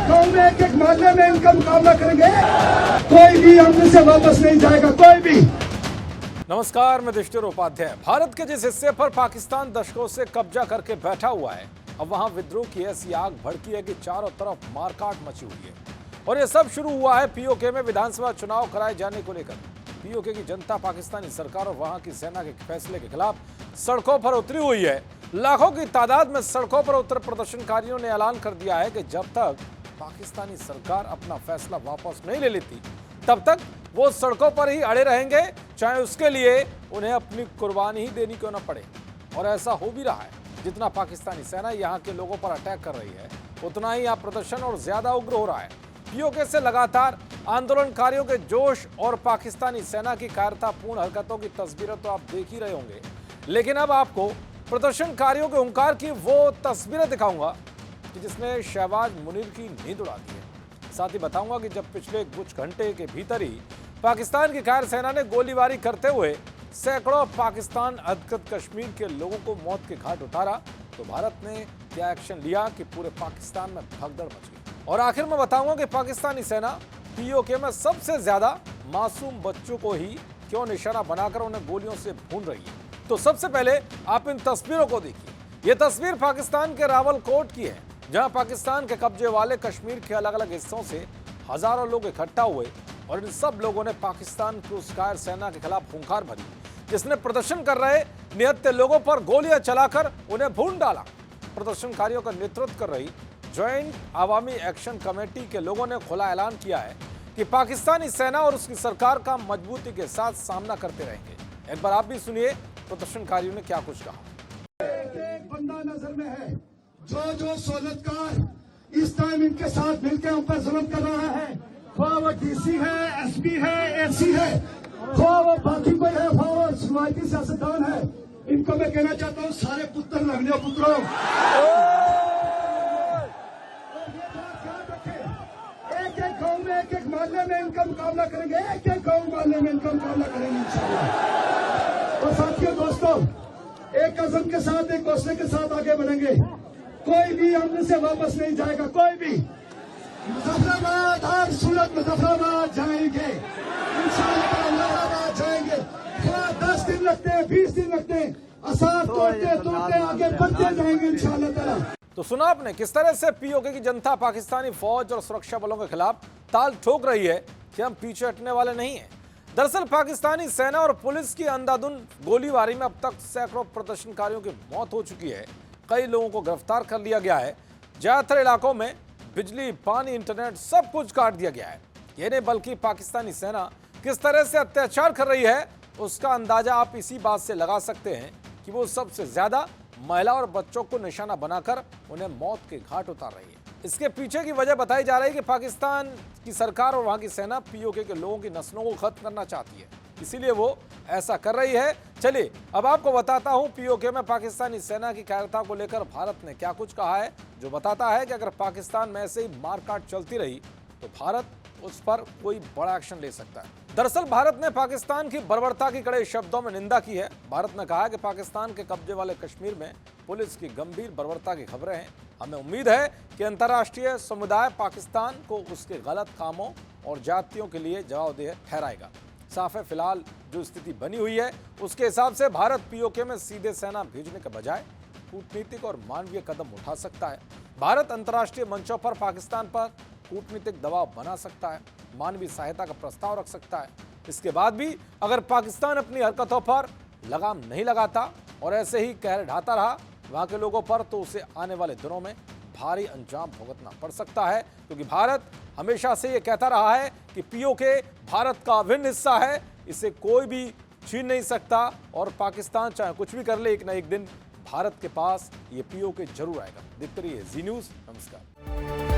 एक गांव में एक एक मोहल्ले में इनका मुकाबला करेंगे। कोई भी हमने से वापस नहीं जाएगा, कोई भी। नमस्कार, मैं दृष्टिर उपाध्याय। भारत के जिस हिस्से पर पाकिस्तान दशकों से कब्जा करके बैठा हुआ है, अब वहां विद्रोह की ऐसी आग भड़की है कि चारों तरफ मारकाट मची हुई है। और ये सब शुरू हुआ है पीओके में विधानसभा चुनाव कराए जाने को लेकर। पीओके की जनता पाकिस्तानी सरकार और वहां की सेना के फैसले के खिलाफ सड़कों पर उतरी हुई है। लाखों की तादाद में सड़कों पर उतर प्रदर्शनकारियों ने ऐलान कर दिया है कि जब तक पाकिस्तानी सरकार अपना फैसला वापस नहीं ले लेती, तब तक वो सड़कों पर ही अड़े रहेंगे, चाहे उसके लिए उन्हें अपनी कुर्बानी ही देनी क्यों न पड़े। और ऐसा हो भी रहा है। जितना पाकिस्तानी सेना यहाँ के लोगों पर अटैक कर रही है, उतना ही यहाँ प्रदर्शन और ज्यादा उग्र हो रहा है। पीओके से लगातार आंदोलनकारियों के जोश और पाकिस्तानी सेना की कायरतापूर्ण हरकतों की तस्वीरें तो आप देख ही रहे होंगे, लेकिन अब आपको प्रदर्शनकारियों के हुंकार की वो तस्वीरें दिखाऊंगा कि जिसने शहबाज मुनीर की नींद उड़ा दी है। साथ ही बताऊंगा कि जब पिछले कुछ घंटे के भीतर ही पाकिस्तान की कायर सेना ने गोलीबारी करते हुए सैकड़ों पाकिस्तान अधिकृत कश्मीर के लोगों को मौत के घाट उतारा, तो भारत ने क्या एक्शन लिया कि पूरे पाकिस्तान में भगदड़ मच गई। और आखिर में बताऊंगा कि पाकिस्तानी सेना पीओके में सबसे ज्यादा मासूम बच्चों को ही क्यों निशाना बनाकर उन्हें गोलियों से भून रही है। तो सबसे पहले आप इन तस्वीरों को देखिए। ये तस्वीर पाकिस्तान के रावलकोट की है, जहां पाकिस्तान के कब्जे वाले कश्मीर के अलग अलग हिस्सों से हजारों लोग इकट्ठा हुए और इन सब लोगों ने पाकिस्तान की उस कायर सेना के खिलाफ हुंकार भरी, जिसने प्रदर्शन कर रहे निहत्थे लोगों पर गोलियां चलाकर उन्हें भून डाला। प्रदर्शनकारियों का नेतृत्व कर रही ज्वाइंट अवामी एक्शन कमेटी के लोगों ने खुला ऐलान किया है कि पाकिस्तानी सेना और उसकी सरकार का मजबूती के साथ सामना करते रहेंगे। एक बार आप भी सुनिए प्रदर्शनकारियों ने क्या कुछ कहा। एक बंदा नजर में है जो सोलतकार इस टाइम इनके साथ मिलकर हम पर जुल्म कर रहा है, वो डीसी है, एसपी है, एसी है, वो बाकी कोई है, वो शुरुआती सियासतदान है। इनको मैं कहना चाहता हूँ, सारे पुत्र लगने पुत्रों, एक एक गांव में एक एक मोहल्ले में इनका मुकाबला करेंगे, एक एक गांव मोहल्ले में इनका मुकाबला करेंगे इंशाल्लाह। और साथियों, दोस्तों, एक कदम के साथ, एक हौसले के साथ आगे बढ़ेंगे। कोई भी हमने से वापस नहीं जाएगा, कोई भी। मुजफ्फराबाद, हर सूरत मुजफ्फराबाद जाएंगे इंशाल्लाह, जाएंगे। 10 दिन लगते हैं, 20 दिन लगते हैं, आसार तोड़ते तोड़ते आगे बढ़ते जाएंगे इंशाल्लाह। तो सुना आपने किस तरह से पीओके की जनता पाकिस्तानी फौज और सुरक्षा बलों के खिलाफ ताल ठोक रही है कि हम पीछे हटने वाले नहीं हैं। दरअसल पाकिस्तानी सेना और पुलिस की अंधाधुंध गोलीबारी में अब तक सैकड़ों प्रदर्शनकारियों की मौत हो चुकी है। कई लोगों को गिरफ्तार कर लिया गया है। ज्यादातर इलाकों में बिजली, पानी, इंटरनेट सब कुछ काट दिया गया है। ये नहीं बल्कि पाकिस्तानी सेना किस तरह से अत्याचार कर रही है, उसका अंदाजा आप इसी बात से लगा सकते हैं कि वो सबसे ज्यादा महिला और बच्चों को निशाना बनाकर उन्हें मौत के घाट उतार रही है। इसके पीछे की वजह बताई जा रही है कि पाकिस्तान की सरकार और वहां की सेना पीओके के लोगों की नस्लों को खत्म करना चाहती है, इसीलिए वो ऐसा कर रही है। चलिए अब आपको बताता हूं पीओके में पाकिस्तानी सेना की कायरता को लेकर भारत ने क्या कुछ कहा है, जो बताता है कि अगर पाकिस्तान में ऐसे ही मारकाट चलती रही तो भारत उस पर कोई बड़ा एक्शन ले सकता है। दरअसल भारत ने पाकिस्तान की बर्बरता की कड़े शब्दों में निंदा की है। भारत ने कहा कि पाकिस्तान के कब्जे वाले कश्मीर में पुलिस की गंभीर बर्बरता की खबरें हैं। हमें उम्मीद है कि अंतर्राष्ट्रीय समुदाय पाकिस्तान को उसके गलत कामों और जातियों के लिए जवाबदेह ठहराएगा। साफ है, फिलहाल जो स्थिति बनी हुई है उसके हिसाब से भारत पीओके में सीधे सेना भेजने के बजाय कूटनीतिक और मानवीय कदम उठा सकता है। भारत अंतर्राष्ट्रीय मंचों पर पाकिस्तान पर कूटनीतिक दबाव बना सकता है, मानवीय सहायता का प्रस्ताव रख सकता है। इसके बाद भी अगर पाकिस्तान अपनी हरकतों पर लगाम नहीं लगाता और ऐसे ही कहर ढाता रहा वहां के लोगों पर, तो उसे आने वाले दिनों में भारी अंजाम भुगतना पड़ सकता है। क्योंकि भारत हमेशा से ये कहता रहा है कि पीओके भारत का अभिन्न हिस्सा है, इसे कोई भी छीन नहीं सकता। और पाकिस्तान चाहे कुछ भी कर ले, एक ना एक दिन भारत के पास ये पीओके जरूर आएगा। देखते रहिए जी न्यूज़। नमस्कार।